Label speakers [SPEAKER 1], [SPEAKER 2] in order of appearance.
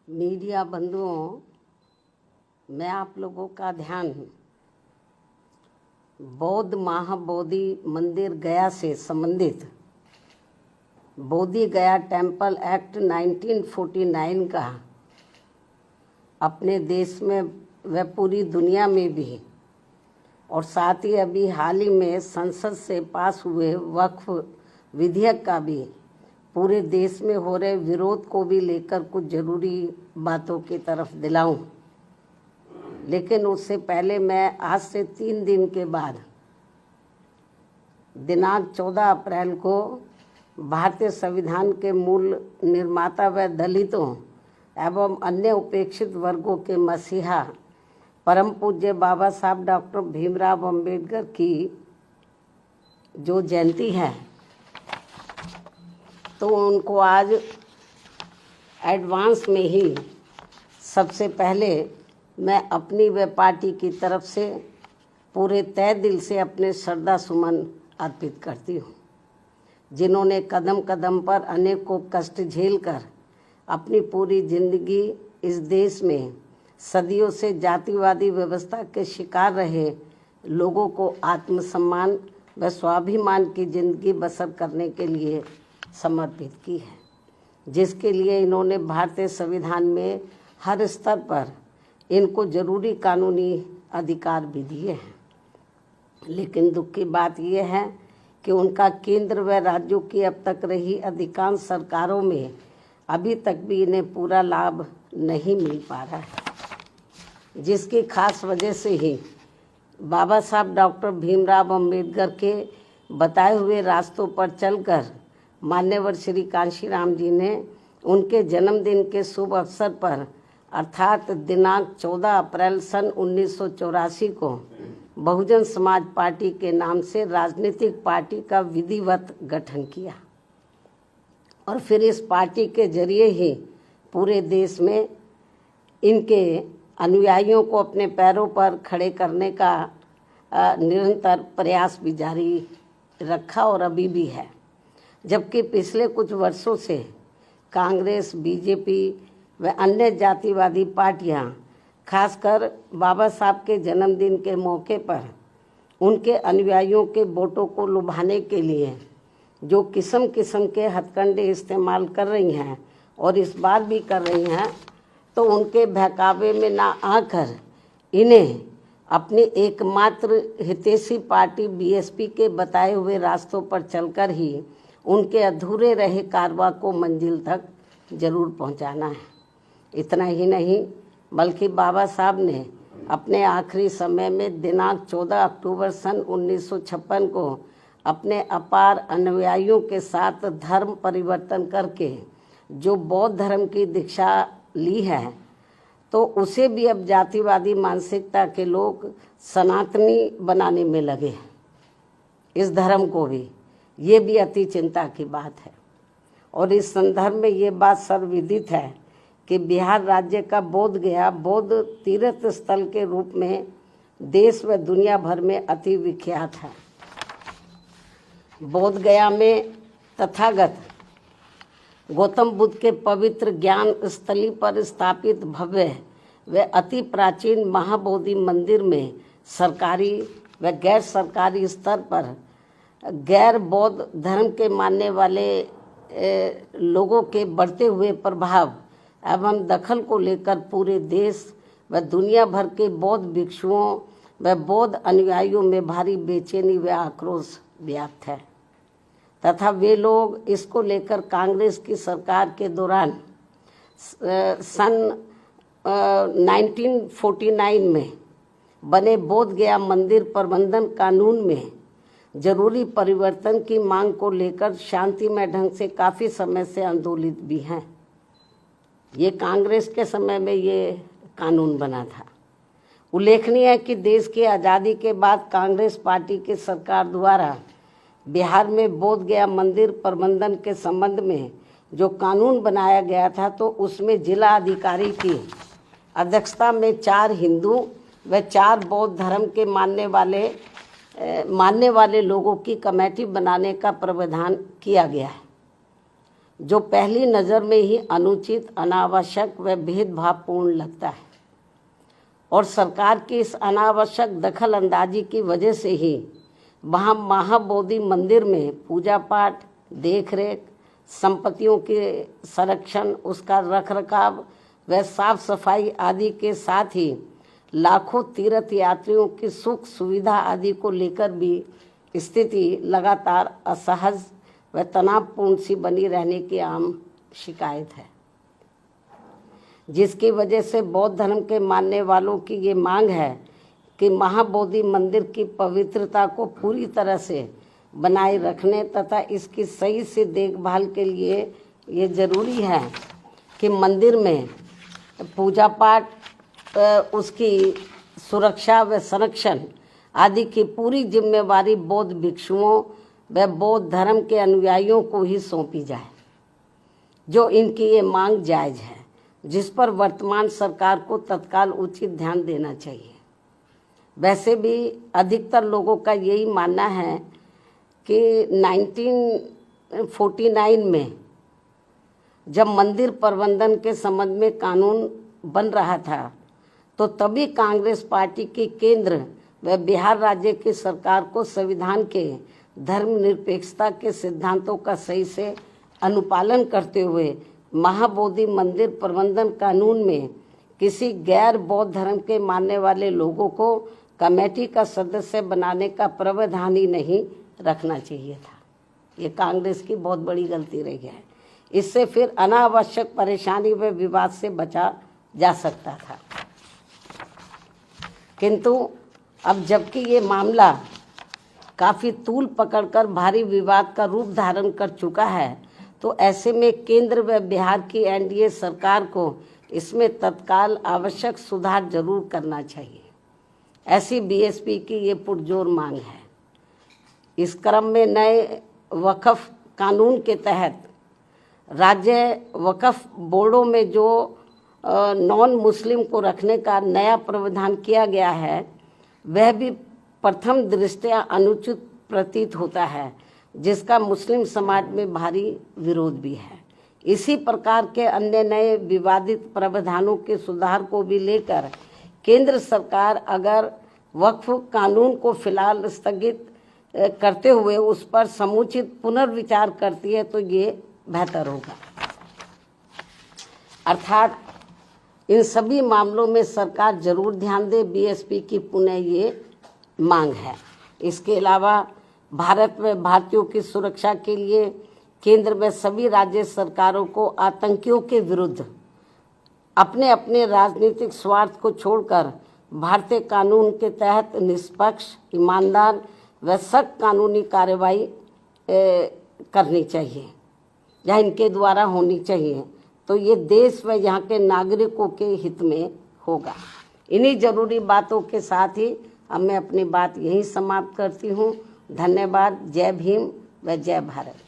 [SPEAKER 1] Media बंधुओं, मैं आप लोगों का ध्यान बौद्ध महाबोधि मंदिर गया से संबंधित बोधि गया टेम्पल एक्ट 1949 का अपने देश में व पूरी दुनिया में भी और साथ ही अभी हाल ही में संसद से पास हुए वक्फ विधेयक का भी पूरे देश में हो रहे विरोध को भी लेकर कुछ ज़रूरी बातों की तरफ दिलाऊं। लेकिन उससे पहले मैं आज से 3 दिन के बाद दिनांक 14 अप्रैल को भारतीय संविधान के मूल निर्माता व दलितों एवं अन्य उपेक्षित वर्गों के मसीहा परम पूज्य बाबा साहब डॉक्टर भीमराव अंबेडकर की जो जयंती है, तो उनको आज एडवांस में ही सबसे पहले मैं अपनी व पार्टी की तरफ से पूरे तय दिल से अपने श्रद्धा सुमन अर्पित करती हूँ, जिन्होंने कदम कदम पर अनेकों कष्ट झेलकर अपनी पूरी जिंदगी इस देश में सदियों से जातिवादी व्यवस्था के शिकार रहे लोगों को आत्मसम्मान व स्वाभिमान की जिंदगी बसर करने के लिए समर्पित की है, जिसके लिए इन्होंने भारतीय संविधान में हर स्तर पर इनको जरूरी कानूनी अधिकार भी दिए हैं। लेकिन दुख की बात यह है कि उनका केंद्र व राज्यों की अब तक रही अधिकांश सरकारों में अभी तक भी इन्हें पूरा लाभ नहीं मिल पा रहा है, जिसकी खास वजह से ही बाबा साहब डॉक्टर भीमराव अंबेडकर के बताए हुए रास्तों पर चलकर मान्यवर श्री कांशीराम जी ने उनके जन्मदिन के शुभ अवसर पर अर्थात दिनांक 14 अप्रैल सन 1984 को बहुजन समाज पार्टी के नाम से राजनीतिक पार्टी का विधिवत गठन किया और फिर इस पार्टी के जरिए ही पूरे देश में इनके अनुयायियों को अपने पैरों पर खड़े करने का निरंतर प्रयास भी जारी रखा और अभी भी है। जबकि पिछले कुछ वर्षों से कांग्रेस, बीजेपी व अन्य जातिवादी पार्टियां खासकर बाबा साहब के जन्मदिन के मौके पर उनके अनुयायियों के वोटों को लुभाने के लिए जो किस्म किस्म के हथकंडे इस्तेमाल कर रही हैं और इस बार भी कर रही हैं, तो उनके बहकावे में ना आकर इन्हें अपनी एकमात्र हितैषी पार्टी बीएसपी के बताए हुए रास्तों पर चलकर ही उनके अधूरे रहे कारवां को मंजिल तक जरूर पहुंचाना है। इतना ही नहीं बल्कि बाबा साहब ने अपने आखिरी समय में दिनांक 14 अक्टूबर सन 1956 को अपने अपार अनुयायियों के साथ धर्म परिवर्तन करके जो बौद्ध धर्म की दीक्षा ली है, तो उसे भी अब जातिवादी मानसिकता के लोग सनातनी बनाने में लगे। इस धर्म को भी, ये भी अति चिंता की बात है। और इस संदर्भ में ये बात सर्वविदित है कि बिहार राज्य का बोध गया बौद्ध तीर्थ स्थल के रूप में देश व दुनिया भर में अति विख्यात है। बोध गया में तथागत गौतम बुद्ध के पवित्र ज्ञान स्थली पर स्थापित भव्य व अति प्राचीन महाबोधि मंदिर में सरकारी व गैर सरकारी स्तर पर गैर बौद्ध धर्म के मानने वाले लोगों के बढ़ते हुए प्रभाव एवं दखल को लेकर पूरे देश व दुनिया भर के बौद्ध भिक्षुओं व बौद्ध अनुयायियों में भारी बेचैनी व आक्रोश व्याप्त है तथा वे लोग इसको लेकर कांग्रेस की सरकार के दौरान सन 1949 में बने बोध गया मंदिर प्रबंधन कानून में जरूरी परिवर्तन की मांग को लेकर शांतिमय ढंग से काफ़ी समय से आंदोलित भी हैं। ये कांग्रेस के समय में ये कानून बना था। उल्लेखनीय है कि देश की आज़ादी के बाद कांग्रेस पार्टी की सरकार द्वारा बिहार में बोध गया मंदिर प्रबंधन के संबंध में जो कानून बनाया गया था, तो उसमें जिला अधिकारी की अध्यक्षता में 4 हिंदू व 4 बौद्ध धर्म के मानने वाले लोगों की कमेटी बनाने का प्रावधान किया गया है। जो पहली नज़र में ही अनुचित, अनावश्यक व भेदभावपूर्ण लगता है। और सरकार की इस अनावश्यक दखल अंदाजी की वजह से ही वहाँ महाबोधि मंदिर में पूजा पाठ, देखरेख, संपत्तियों के संरक्षण, उसका रखरखाव व साफ सफाई आदि के साथ ही लाखों तीर्थ यात्रियों की सुख सुविधा आदि को लेकर भी स्थिति लगातार असहज व तनावपूर्ण सी बनी रहने की आम शिकायत है, जिसकी वजह से बौद्ध धर्म के मानने वालों की ये मांग है कि महाबोधि मंदिर की पवित्रता को पूरी तरह से बनाए रखने तथा इसकी सही से देखभाल के लिए ये जरूरी है कि मंदिर में पूजा पाठ, उसकी सुरक्षा व संरक्षण आदि की पूरी जिम्मेवारी बौद्ध भिक्षुओं व बौद्ध धर्म के अनुयायियों को ही सौंपी जाए, जो इनकी ये मांग जायज़ है, जिस पर वर्तमान सरकार को तत्काल उचित ध्यान देना चाहिए। वैसे भी अधिकतर लोगों का यही मानना है कि 1949 में जब मंदिर प्रबंधन के संबंध में कानून बन रहा था तो तभी कांग्रेस पार्टी की केंद्र व बिहार राज्य की सरकार को संविधान के धर्मनिरपेक्षता के सिद्धांतों का सही से अनुपालन करते हुए महाबोधि मंदिर प्रबंधन कानून में किसी गैर बौद्ध धर्म के मानने वाले लोगों को कमेटी का सदस्य बनाने का प्रावधान ही नहीं रखना चाहिए था। ये कांग्रेस की बहुत बड़ी गलती रही है। इससे फिर अनावश्यक परेशानी व विवाद से बचा जा सकता था। किंतु अब जबकि ये मामला काफ़ी तूल पकड़कर भारी विवाद का रूप धारण कर चुका है, तो ऐसे में केंद्र व बिहार की एनडीए सरकार को इसमें तत्काल आवश्यक सुधार जरूर करना चाहिए, ऐसी बीएसपी की ये पुरजोर मांग है। इस क्रम में नए वक्फ कानून के तहत राज्य वक्फ बोर्डों में जो नॉन मुस्लिम को रखने का नया प्रावधान किया गया है, वह भी प्रथम दृष्टया अनुचित प्रतीत होता है, जिसका मुस्लिम समाज में भारी विरोध भी है। इसी प्रकार के अन्य नए विवादित प्रावधानों के सुधार को भी लेकर केंद्र सरकार अगर वक्फ कानून को फिलहाल स्थगित करते हुए उस पर समुचित पुनर्विचार करती है तो ये बेहतर होगा। अर्थात इन सभी मामलों में सरकार जरूर ध्यान दे, बीएसपी की पुनः ये मांग है। इसके अलावा भारत में भारतीयों की सुरक्षा के लिए केंद्र में सभी राज्य सरकारों को आतंकियों के विरुद्ध अपने अपने राजनीतिक स्वार्थ को छोड़कर भारतीय कानून के तहत निष्पक्ष, ईमानदार व सख्त कानूनी कार्रवाई करनी चाहिए या इनके द्वारा होनी चाहिए, तो ये देश व यहाँ के नागरिकों के हित में होगा। इन्हीं जरूरी बातों के साथ ही अब मैं अपनी बात यहीं समाप्त करती हूँ। धन्यवाद। जय भीम व जय भारत।